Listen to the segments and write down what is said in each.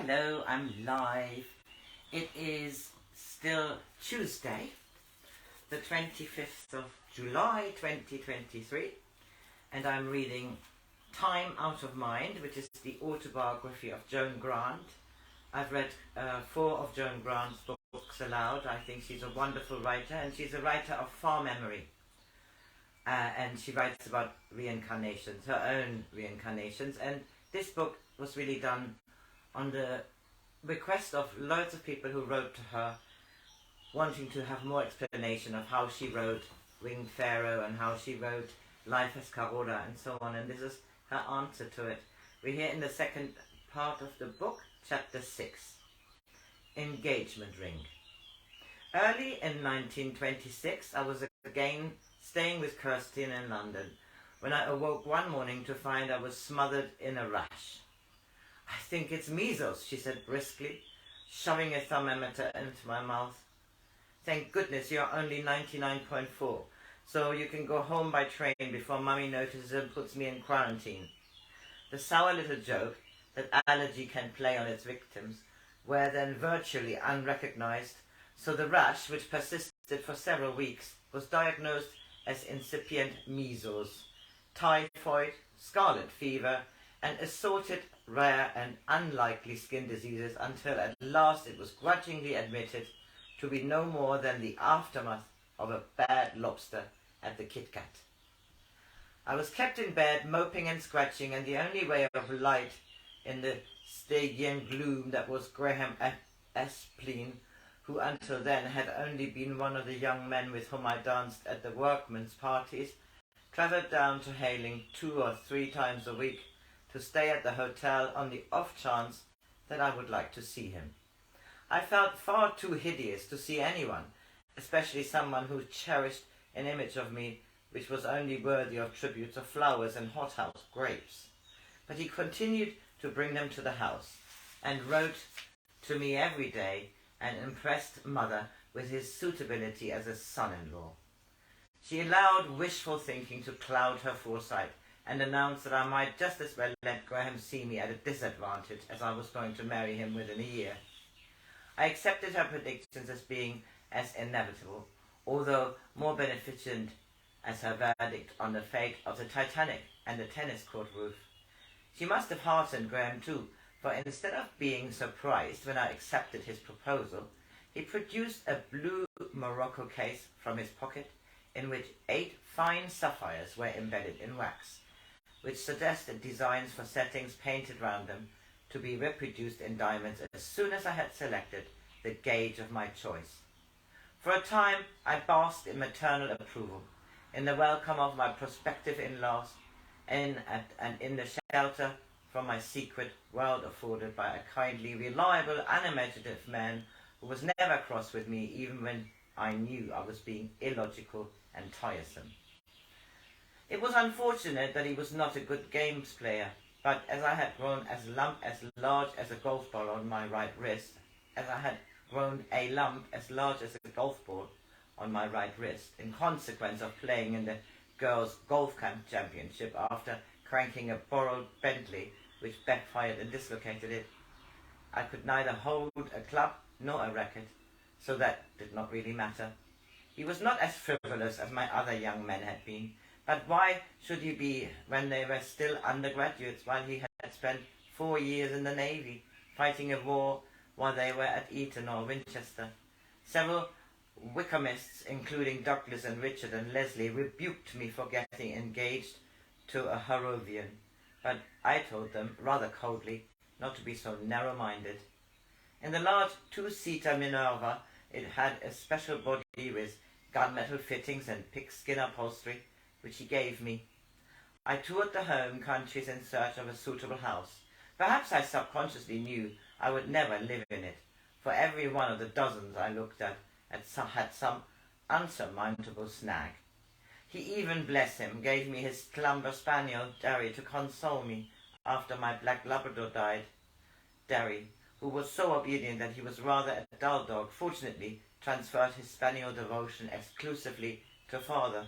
Hello, I'm live. It is still Tuesday, the 25th of July 2023, and I'm reading Time Out of Mind, which is the autobiography of Joan Grant. I've read 4 of Joan Grant's books aloud. I think she's a wonderful writer, and she's a writer of far memory. And she writes about reincarnations, her own reincarnations, and this book was really done on the request of loads of people who wrote to her wanting to have more explanation of how she wrote Winged Pharaoh and how she wrote Life as Carola and so on, and this is her answer to it. We're here in the second part of the book, chapter 6, Engagement Ring. Early in 1926 I was again staying with Kirsten in London when I awoke one morning to find I was smothered in a rash. "I think it's measles," she said briskly, shoving a thermometer into my mouth. "Thank goodness you're only 99.4, so you can go home by train before Mummy notices and puts me in quarantine." The sour little joke that allergy can play on its victims were then virtually unrecognized, so the rash, which persisted for several weeks, was diagnosed as incipient measles, typhoid, scarlet fever, and assorted rare and unlikely skin diseases until at last it was grudgingly admitted to be no more than the aftermath of a bad lobster at the Kit Kat. I was kept in bed moping and scratching, and the only ray of light in the Stygian gloom that was Graham Spleen, who until then had only been one of the young men with whom I danced at the workmen's parties, travelled down to Hayling 2 or 3 times a week to stay at the hotel on the off chance that I would like to see him. I felt far too hideous to see anyone, especially someone who cherished an image of me which was only worthy of tributes of flowers and hothouse grapes. But he continued to bring them to the house, and wrote to me every day and impressed Mother with his suitability as a son-in-law. She allowed wishful thinking to cloud her foresight, and announced that I might just as well let Graham see me at a disadvantage, as I was going to marry him within a year. I accepted her predictions as being as inevitable, although more beneficent as her verdict on the fate of the Titanic and the tennis court roof. She must have heartened Graham too, for instead of being surprised when I accepted his proposal, he produced a blue Morocco case from his pocket in which 8 fine sapphires were embedded in wax, which suggested designs for settings painted round them to be reproduced in diamonds as soon as I had selected the gauge of my choice. For a time I basked in maternal approval, in the welcome of my prospective in-laws, and in the shelter from my secret world afforded by a kindly, reliable, unimaginative man who was never cross with me even when I knew I was being illogical and tiresome. It was unfortunate that he was not a good games player, but as I had grown as large as a golf ball on my right wrist, in consequence of playing in the girls' golf camp championship after cranking a borrowed Bentley which backfired and dislocated it, I could neither hold a club nor a racket, so that did not really matter. He was not as frivolous as my other young men had been, but why should he be when they were still undergraduates, while he had spent 4 years in the Navy, fighting a war while they were at Eton or Winchester? Several Wickhamists, including Douglas and Richard and Leslie, rebuked me for getting engaged to a Harrovian, but I told them, rather coldly, not to be so narrow-minded. In the large 2-seater Minerva, it had a special body with gunmetal fittings and pigskin upholstery, which he gave me. I toured the home countries in search of a suitable house. Perhaps I subconsciously knew I would never live in it, for every one of the dozens I looked at had some unsurmountable snag. He even, bless him, gave me his Clumber Spaniel, Derry, to console me after my black Labrador died. Derry, who was so obedient that he was rather a dull dog, fortunately transferred his spaniel devotion exclusively to father.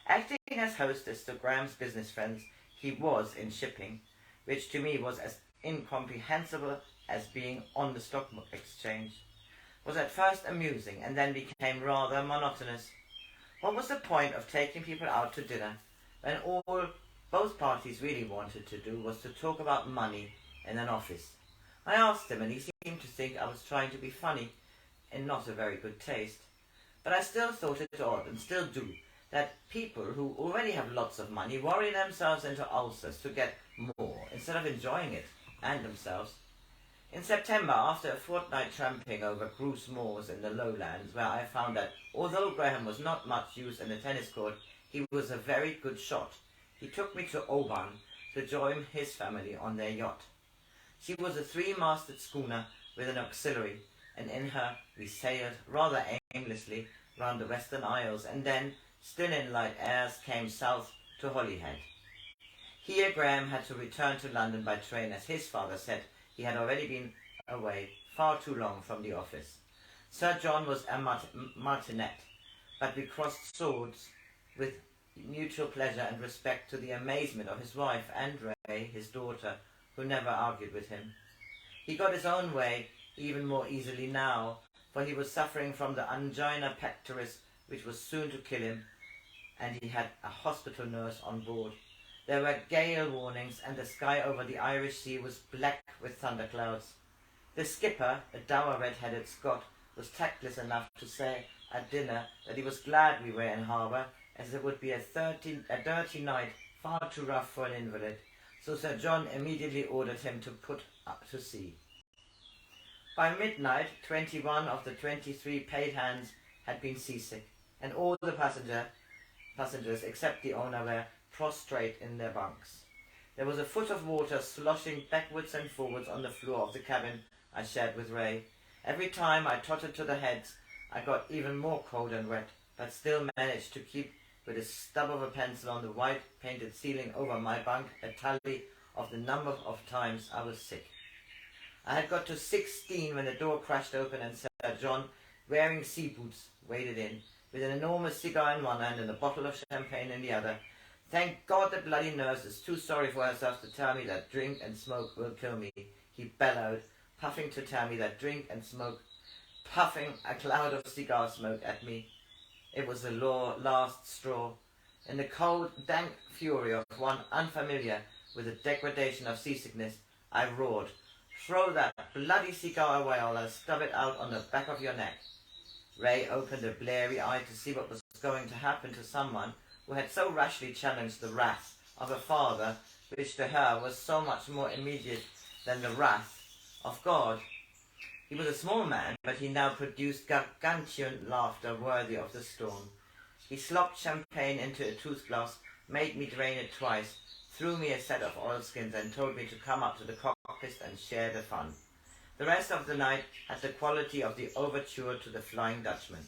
Acting as hostess to Graham's business friends, he was in shipping, which to me was as incomprehensible as being on the stock exchange, was at first amusing and then became rather monotonous. What was the point of taking people out to dinner when all both parties really wanted to do was to talk about money in an office? I asked him, and he seemed to think I was trying to be funny in not a very good taste. But I still thought it odd, and still do, that people who already have lots of money worry themselves into ulcers to get more, instead of enjoying it, and themselves. In September, after a fortnight tramping over Bruce moors in the lowlands, where I found that, although Graham was not much use in the tennis court, he was a very good shot, he took me to Oban to join his family on their yacht. She was a three-masted schooner with an auxiliary, and in her we sailed rather aimlessly round the Western Isles, and then, still in light airs, came south to Holyhead. Here Graham had to return to London by train, as his father said he had already been away far too long from the office. Sir John was a martinet, but we crossed swords with mutual pleasure and respect, to the amazement of his wife and Ray, his daughter, who never argued with him. He got his own way even more easily now, for he was suffering from the angina pectoris, which was soon to kill him, and he had a hospital nurse on board. There were gale warnings, and the sky over the Irish Sea was black with thunderclouds. The skipper, a dour red-headed Scot, was tactless enough to say at dinner that he was glad we were in harbour, as it would be a dirty night, far too rough for an invalid, so Sir John immediately ordered him to put up to sea. By midnight, 21 of the 23 paid hands had been seasick, and all the passengers except the owner were prostrate in their bunks. There was a foot of water sloshing backwards and forwards on the floor of the cabin I shared with Ray. Every time I tottered to the heads, I got even more cold and wet, but still managed to keep with a stub of a pencil on the white painted ceiling over my bunk a tally of the number of times I was sick. I had got to 16 when the door crashed open and Sir John, wearing sea boots, waded in, with an enormous cigar in one hand and a bottle of champagne in the other. "Thank God the bloody nurse is too sorry for herself to tell me that drink and smoke will kill me," he bellowed, puffing to tell me that drink and smoke, puffing a cloud of cigar smoke at me. It was the last straw. In the cold, dank fury of one unfamiliar with the degradation of seasickness, I roared, "Throw that bloody cigar away, or I'll stub it out on the back of your neck." Ray opened a bleary eye to see what was going to happen to someone who had so rashly challenged the wrath of a father, which to her was so much more immediate than the wrath of God. He was a small man, but he now produced gargantuan laughter worthy of the storm. He slopped champagne into a toothglass, made me drain it twice, threw me a set of oilskins, and told me to come up to the cockpit and share the fun. The rest of the night had the quality of the overture to the Flying Dutchman.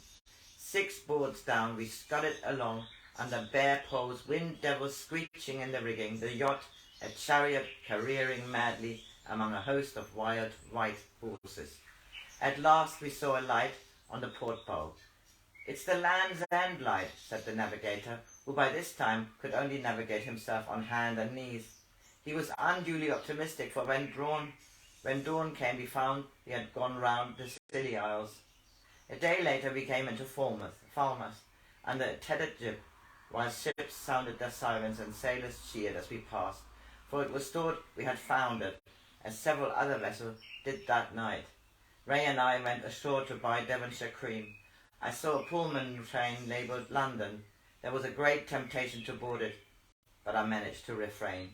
6 boards down, we scudded along under bare poles, wind devils screeching in the rigging, the yacht, a chariot careering madly among a host of wild white horses. At last we saw a light on the port bow. "It's the Land's End light," said the navigator, who by this time could only navigate himself on hand and knees. He was unduly optimistic, for when dawn came we found we had gone round the Scilly Isles. A day later we came into Falmouth, under a tethered jib, while ships sounded their sirens and sailors cheered as we passed, for it was thought we had foundered, as several other vessels did that night. Ray and I went ashore to buy Devonshire cream. I saw a Pullman train labelled London. There was a great temptation to board it, but I managed to refrain.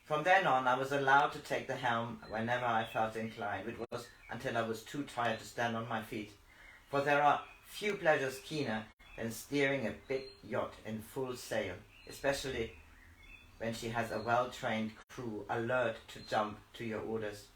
From then on I was allowed to take the helm whenever I felt inclined, which was until I was too tired to stand on my feet, for there are few pleasures keener than steering a big yacht in full sail, especially when she has a well-trained crew alert to jump to your orders.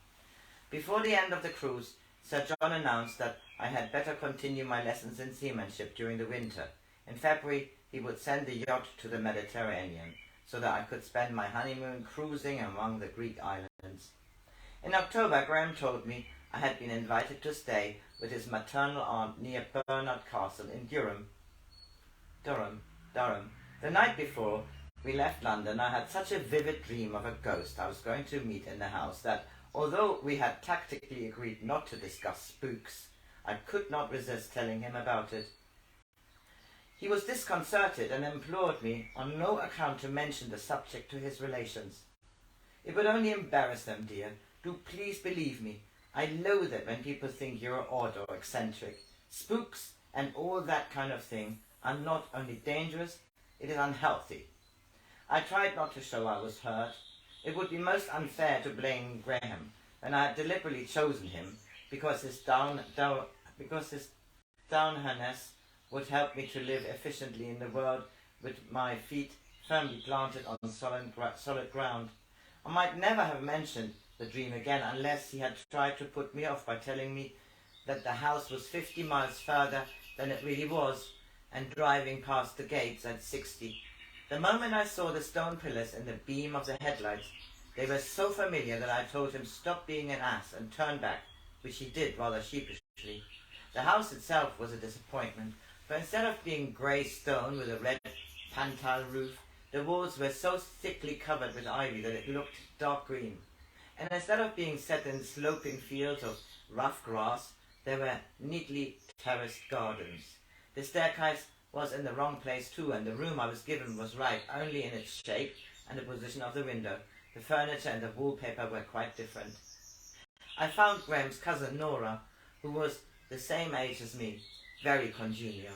Before the end of the cruise, Sir John announced that I had better continue my lessons in seamanship during the winter. In February he would send the yacht to the Mediterranean, so that I could spend my honeymoon cruising among the Greek islands. In October Graham told me I had been invited to stay with his maternal aunt near Bernard Castle in Durham. The night before we left London I had such a vivid dream of a ghost I was going to meet in the house that, Although we had tactically agreed not to discuss spooks, I could not resist telling him about it. He was disconcerted and implored me on no account to mention the subject to his relations. It would only embarrass them, dear. Do please believe me. I loathe it when people think you're odd or eccentric. Spooks and all that kind of thing are not only dangerous, it is unhealthy. I tried not to show I was hurt. It would be most unfair to blame Graham when I had deliberately chosen him because his downherness would help me to live efficiently in the world with my feet firmly planted on solid ground. I might never have mentioned the dream again unless he had tried to put me off by telling me that the house was 50 miles further than it really was, and driving past the gates at 60. The moment I saw the stone pillars in the beam of the headlights, they were so familiar that I told him stop being an ass and turn back, which he did rather sheepishly. The house itself was a disappointment, for instead of being grey stone with a red pantile roof, the walls were so thickly covered with ivy that it looked dark green. And instead of being set in sloping fields of rough grass, there were neatly terraced gardens. The staircase was in the wrong place too, and the room I was given was right only in its shape and the position of the window. The furniture and the wallpaper were quite different. I found Graham's cousin Nora, who was the same age as me, very congenial.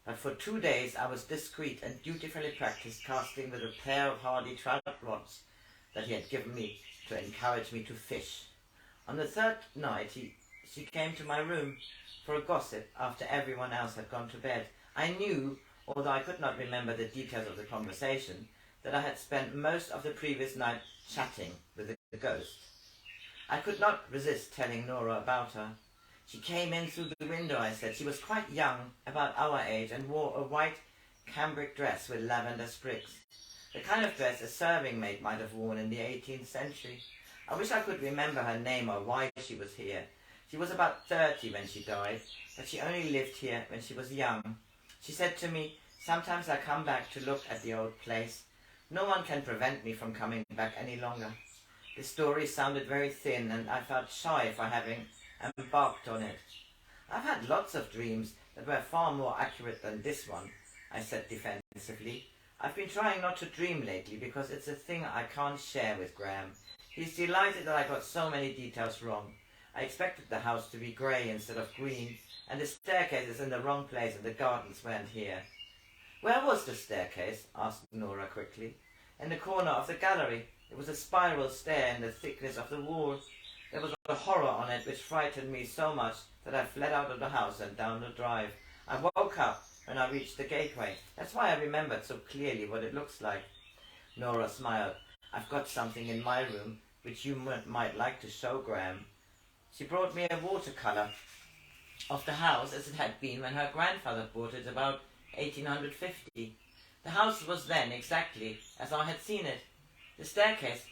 But for 2 days I was discreet and dutifully practiced casting with a pair of hardy trout rods that he had given me to encourage me to fish. On the third night she came to my room for a gossip after everyone else had gone to bed. I knew, although I could not remember the details of the conversation, that I had spent most of the previous night chatting with the ghost. I could not resist telling Nora about her. She came in through the window, I said. She was quite young, about our age, and wore a white cambric dress with lavender sprigs. The kind of dress a serving maid might have worn in the 18th century. I wish I could remember her name or why she was here. She was about 30 when she died, but she only lived here when she was young. She said to me, "Sometimes I come back to look at the old place. No one can prevent me from coming back any longer." The story sounded very thin, and I felt shy for having embarked on it. "I've had lots of dreams that were far more accurate than this one," I said defensively. "I've been trying not to dream lately because it's a thing I can't share with Graham. He's delighted that I got so many details wrong. I expected the house to be grey instead of green, and the staircase is in the wrong place and the gardens weren't here." "Where was the staircase?" asked Nora quickly. "In the corner of the gallery. It was a spiral stair in the thickness of the wall. There was a horror on it which frightened me so much that I fled out of the house and down the drive. I woke up when I reached the gateway. That's why I remembered so clearly what it looks like." Nora smiled. "I've got something in my room which you might like to show Graham." She brought me a watercolour of the house as it had been when her grandfather bought it about 1850. The house was then exactly as I had seen it. "The staircase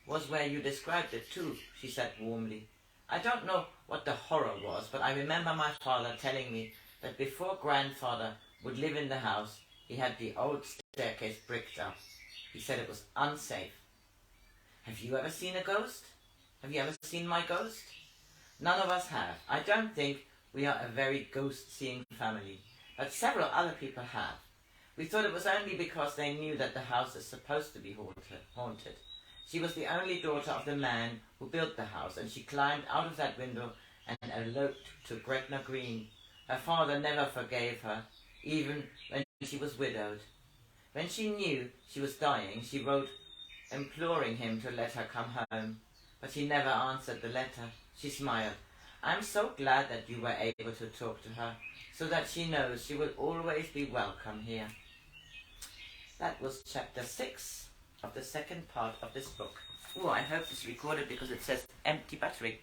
was where you described it too," she said warmly. "I don't know what the horror was, but I remember my father telling me that before grandfather would live in the house, he had the old staircase bricked up. He said it was unsafe." "Have you ever seen a ghost? Have you ever seen my ghost?" "None of us have. I don't think we are a very ghost-seeing family, but several other people have. We thought it was only because they knew that the house is supposed to be haunted. She was the only daughter of the man who built the house, and she climbed out of that window and eloped to Gretna Green. Her father never forgave her, even when she was widowed. When she knew she was dying, she wrote imploring him to let her come home, but he never answered the letter." She smiled. "I'm so glad that you were able to talk to her, so that she knows she will always be welcome here." That was chapter 6 of the second part of this book. Oh, I hope it's recorded because it says empty battery.